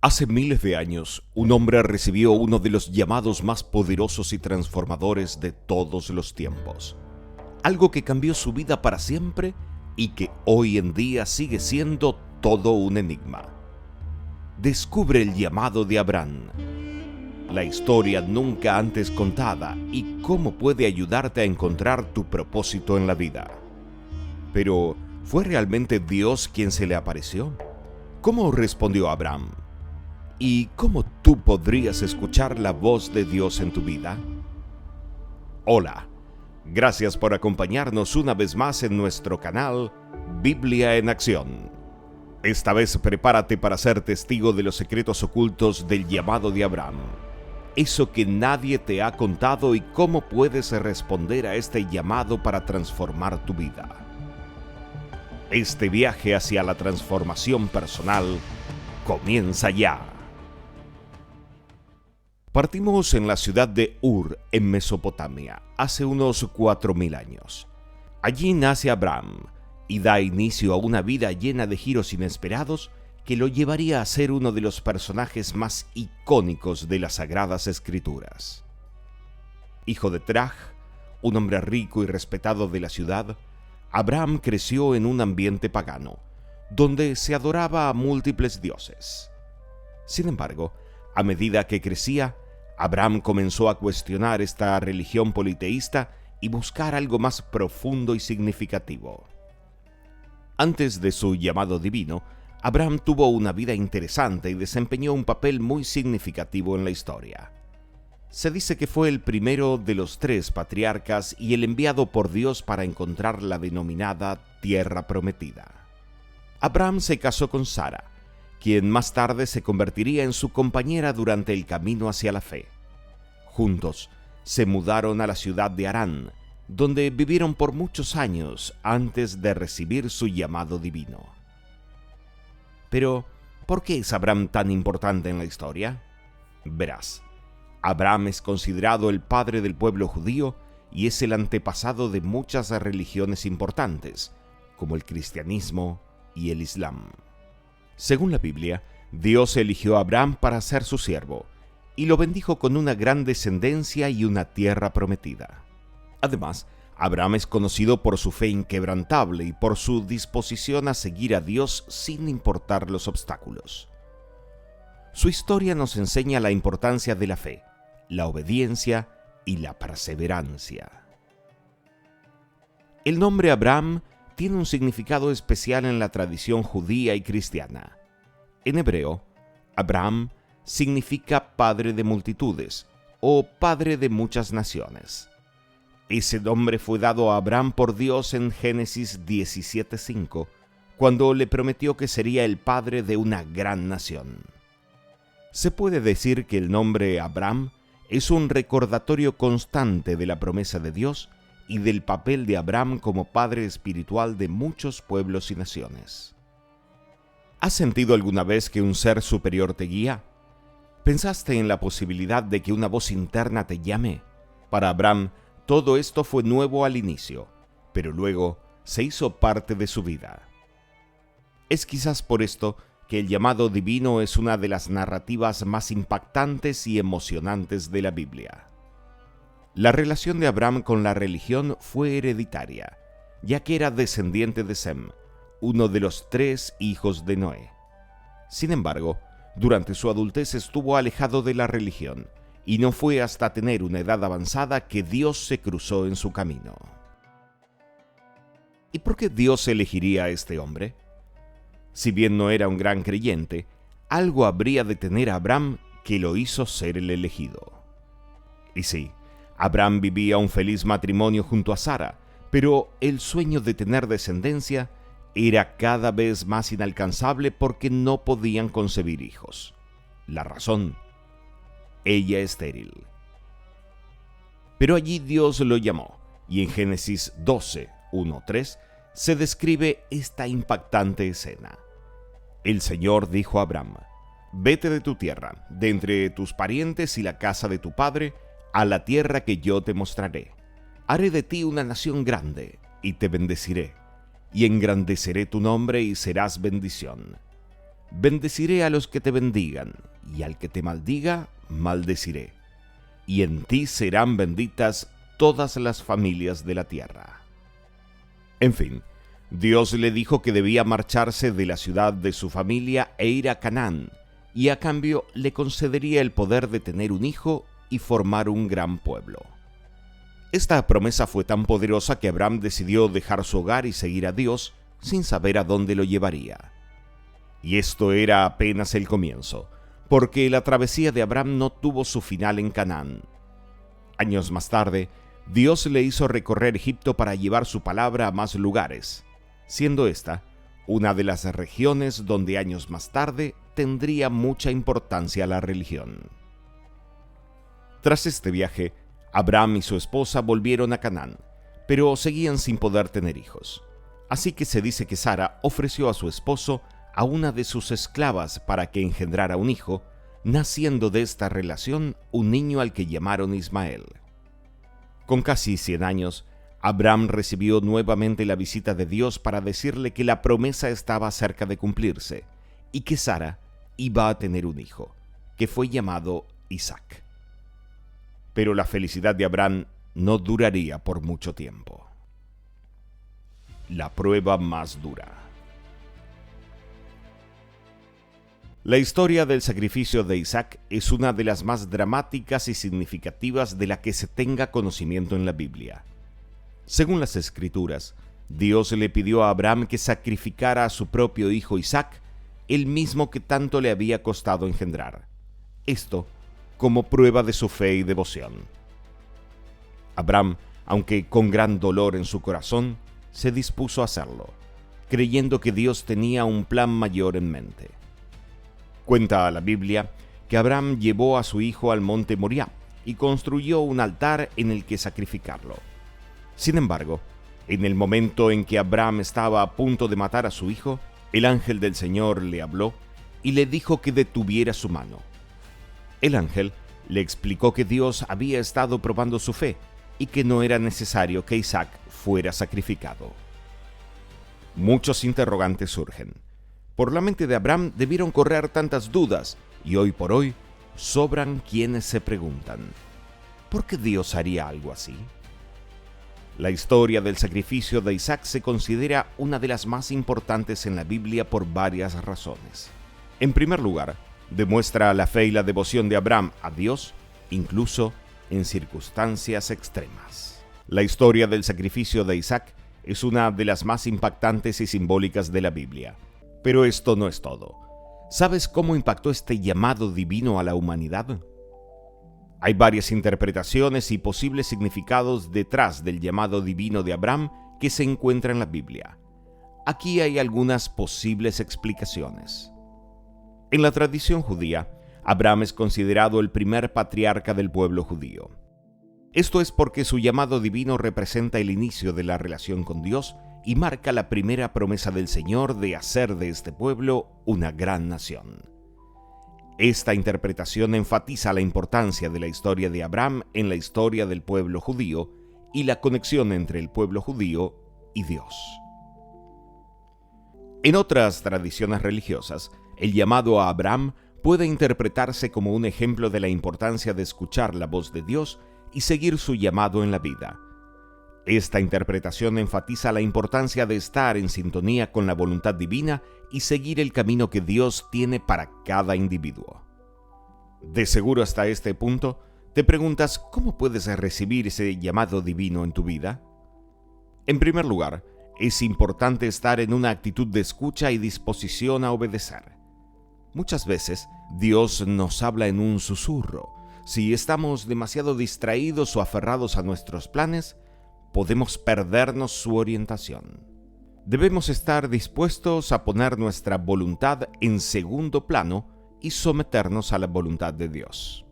Hace miles de años, un hombre recibió uno de los llamados más poderosos y transformadores de todos los tiempos. Algo que cambió su vida para siempre y que hoy en día sigue siendo todo un enigma. Descubre el llamado de Abraham, la historia nunca antes contada y cómo puede ayudarte a encontrar tu propósito en la vida. Pero, ¿fue realmente Dios quien se le apareció? ¿Cómo respondió Abraham? ¿Y cómo tú podrías escuchar la voz de Dios en tu vida? Hola, gracias por acompañarnos una vez más en nuestro canal Biblia en Acción. Esta vez prepárate para ser testigo de los secretos ocultos del llamado de Abraham. Eso que nadie te ha contado y cómo puedes responder a este llamado para transformar tu vida. Este viaje hacia la transformación personal comienza ya. Partimos en la ciudad de Ur, en Mesopotamia, hace unos 4000 años. Allí nace Abraham y da inicio a una vida llena de giros inesperados que lo llevaría a ser uno de los personajes más icónicos de las Sagradas Escrituras. Hijo de Teraj, un hombre rico y respetado de la ciudad, Abraham creció en un ambiente pagano, donde se adoraba a múltiples dioses. Sin embargo, a medida que crecía, Abraham comenzó a cuestionar esta religión politeísta y buscar algo más profundo y significativo. Antes de su llamado divino, Abraham tuvo una vida interesante y desempeñó un papel muy significativo en la historia. Se dice que fue el primero de los 3 patriarcas y el enviado por Dios para encontrar la denominada Tierra Prometida. Abraham se casó con Sara, quien más tarde se convertiría en su compañera durante el camino hacia la fe. Juntos, se mudaron a la ciudad de Harán, donde vivieron por muchos años antes de recibir su llamado divino. Pero, ¿por qué es Abraham tan importante en la historia? Verás, Abraham es considerado el padre del pueblo judío y es el antepasado de muchas religiones importantes, como el cristianismo y el islam. Según la Biblia, Dios eligió a Abraham para ser su siervo y lo bendijo con una gran descendencia y una tierra prometida. Además, Abraham es conocido por su fe inquebrantable y por su disposición a seguir a Dios sin importar los obstáculos. Su historia nos enseña la importancia de la fe, la obediencia y la perseverancia. El nombre Abraham tiene un significado especial en la tradición judía y cristiana. En hebreo, Abraham significa padre de multitudes o padre de muchas naciones. Ese nombre fue dado a Abraham por Dios en Génesis 17:5, cuando le prometió que sería el padre de una gran nación. Se puede decir que el nombre Abraham es un recordatorio constante de la promesa de Dios y del papel de Abraham como padre espiritual de muchos pueblos y naciones. ¿Has sentido alguna vez que un ser superior te guía? ¿Pensaste en la posibilidad de que una voz interna te llame? Para Abraham, todo esto fue nuevo al inicio, pero luego se hizo parte de su vida. Es quizás por esto que el llamado divino es una de las narrativas más impactantes y emocionantes de la Biblia. La relación de Abraham con la religión fue hereditaria, ya que era descendiente de Sem, uno de los 3 hijos de Noé. Sin embargo, durante su adultez estuvo alejado de la religión, y no fue hasta tener una edad avanzada que Dios se cruzó en su camino. ¿Y por qué Dios elegiría a este hombre? Si bien no era un gran creyente, algo habría de tener a Abraham que lo hizo ser el elegido. Y sí, Abraham vivía un feliz matrimonio junto a Sara, pero el sueño de tener descendencia era cada vez más inalcanzable porque no podían concebir hijos. La razón: ella estéril. Pero allí Dios lo llamó, y en Génesis 12:1-3 se describe esta impactante escena. El Señor dijo a Abraham: «Vete de tu tierra, de entre tus parientes y la casa de tu padre, a la tierra que yo te mostraré. Haré de ti una nación grande, y te bendeciré, y engrandeceré tu nombre y serás bendición. Bendeciré a los que te bendigan, y al que te maldiga, maldeciré. Y en ti serán benditas todas las familias de la tierra. En fin, Dios le dijo que debía marcharse de la ciudad de su familia e ir a Canaán, y a cambio le concedería el poder de tener un hijo y formar un gran pueblo. Esta promesa fue tan poderosa que Abraham decidió dejar su hogar y seguir a Dios sin saber a dónde lo llevaría. Y esto era apenas el comienzo, porque la travesía de Abraham no tuvo su final en Canaán. Años más tarde, Dios le hizo recorrer Egipto para llevar su palabra a más lugares, siendo esta una de las regiones donde años más tarde tendría mucha importancia la religión. Tras este viaje, Abraham y su esposa volvieron a Canaán, pero seguían sin poder tener hijos. Así que se dice que Sara ofreció a su esposo a una de sus esclavas para que engendrara un hijo, naciendo de esta relación un niño al que llamaron Ismael. Con casi 100 años, Abraham recibió nuevamente la visita de Dios para decirle que la promesa estaba cerca de cumplirse y que Sara iba a tener un hijo, que fue llamado Isaac. Pero la felicidad de Abraham no duraría por mucho tiempo. La prueba más dura. La historia del sacrificio de Isaac es una de las más dramáticas y significativas de la que se tenga conocimiento en la Biblia. Según las Escrituras, Dios le pidió a Abraham que sacrificara a su propio hijo Isaac, el mismo que tanto le había costado engendrar. Esto como prueba de su fe y devoción. Abraham, aunque con gran dolor en su corazón, se dispuso a hacerlo, creyendo que Dios tenía un plan mayor en mente. Cuenta la Biblia que Abraham llevó a su hijo al monte Moriah y construyó un altar en el que sacrificarlo. Sin embargo, en el momento en que Abraham estaba a punto de matar a su hijo, el ángel del Señor le habló y le dijo que detuviera su mano. El ángel le explicó que Dios había estado probando su fe y que no era necesario que Isaac fuera sacrificado. Muchos interrogantes surgen. Por la mente de Abraham debieron correr tantas dudas, y hoy por hoy sobran quienes se preguntan: ¿por qué Dios haría algo así? La historia del sacrificio de Isaac se considera una de las más importantes en la Biblia por varias razones. En primer lugar, demuestra la fe y la devoción de Abraham a Dios, incluso en circunstancias extremas. La historia del sacrificio de Isaac es una de las más impactantes y simbólicas de la Biblia. Pero esto no es todo. ¿Sabes cómo impactó este llamado divino a la humanidad? Hay varias interpretaciones y posibles significados detrás del llamado divino de Abraham que se encuentra en la Biblia. Aquí hay algunas posibles explicaciones. En la tradición judía, Abraham es considerado el primer patriarca del pueblo judío. Esto es porque su llamado divino representa el inicio de la relación con Dios y marca la primera promesa del Señor de hacer de este pueblo una gran nación. Esta interpretación enfatiza la importancia de la historia de Abraham en la historia del pueblo judío y la conexión entre el pueblo judío y Dios. En otras tradiciones religiosas, el llamado a Abraham puede interpretarse como un ejemplo de la importancia de escuchar la voz de Dios y seguir su llamado en la vida. Esta interpretación enfatiza la importancia de estar en sintonía con la voluntad divina y seguir el camino que Dios tiene para cada individuo. De seguro hasta este punto, te preguntas cómo puedes recibir ese llamado divino en tu vida. En primer lugar, es importante estar en una actitud de escucha y disposición a obedecer. Muchas veces, Dios nos habla en un susurro. Si estamos demasiado distraídos o aferrados a nuestros planes, podemos perdernos su orientación. Debemos estar dispuestos a poner nuestra voluntad en segundo plano y someternos a la voluntad de Dios.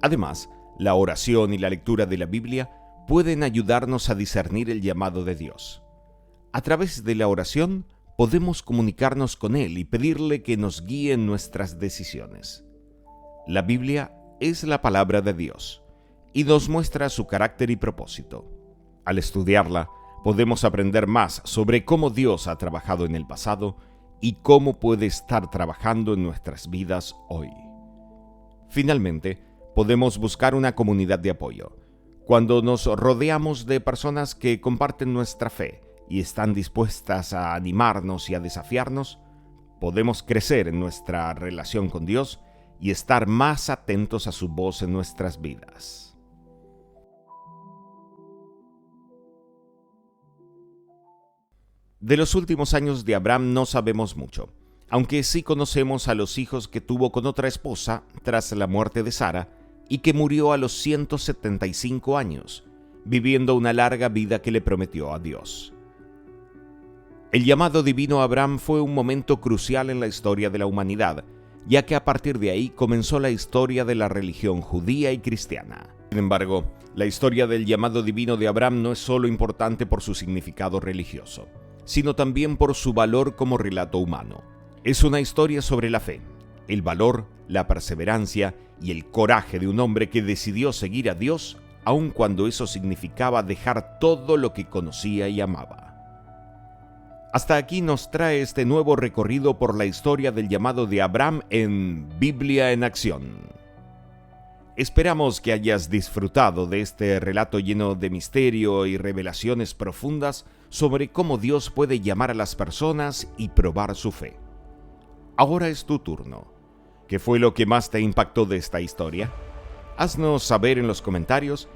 Además, la oración y la lectura de la Biblia pueden ayudarnos a discernir el llamado de Dios. A través de la oración, podemos comunicarnos con Él y pedirle que nos guíe en nuestras decisiones. La Biblia es la palabra de Dios y nos muestra su carácter y propósito. Al estudiarla, podemos aprender más sobre cómo Dios ha trabajado en el pasado y cómo puede estar trabajando en nuestras vidas hoy. Finalmente, podemos buscar una comunidad de apoyo. Cuando nos rodeamos de personas que comparten nuestra fe y están dispuestas a animarnos y a desafiarnos, podemos crecer en nuestra relación con Dios y estar más atentos a su voz en nuestras vidas. De los últimos años de Abraham no sabemos mucho, aunque sí conocemos a los hijos que tuvo con otra esposa tras la muerte de Sara y que murió a los 175 años, viviendo una larga vida que le prometió a Dios. El llamado divino a Abraham fue un momento crucial en la historia de la humanidad, ya que a partir de ahí comenzó la historia de la religión judía y cristiana. Sin embargo, la historia del llamado divino de Abraham no es solo importante por su significado religioso, sino también por su valor como relato humano. Es una historia sobre la fe, el valor, la perseverancia y el coraje de un hombre que decidió seguir a Dios, aun cuando eso significaba dejar todo lo que conocía y amaba. Hasta aquí nos trae este nuevo recorrido por la historia del llamado de Abraham en Biblia en Acción. Esperamos que hayas disfrutado de este relato lleno de misterio y revelaciones profundas sobre cómo Dios puede llamar a las personas y probar su fe. Ahora es tu turno. ¿Qué fue lo que más te impactó de esta historia? Haznos saber en los comentarios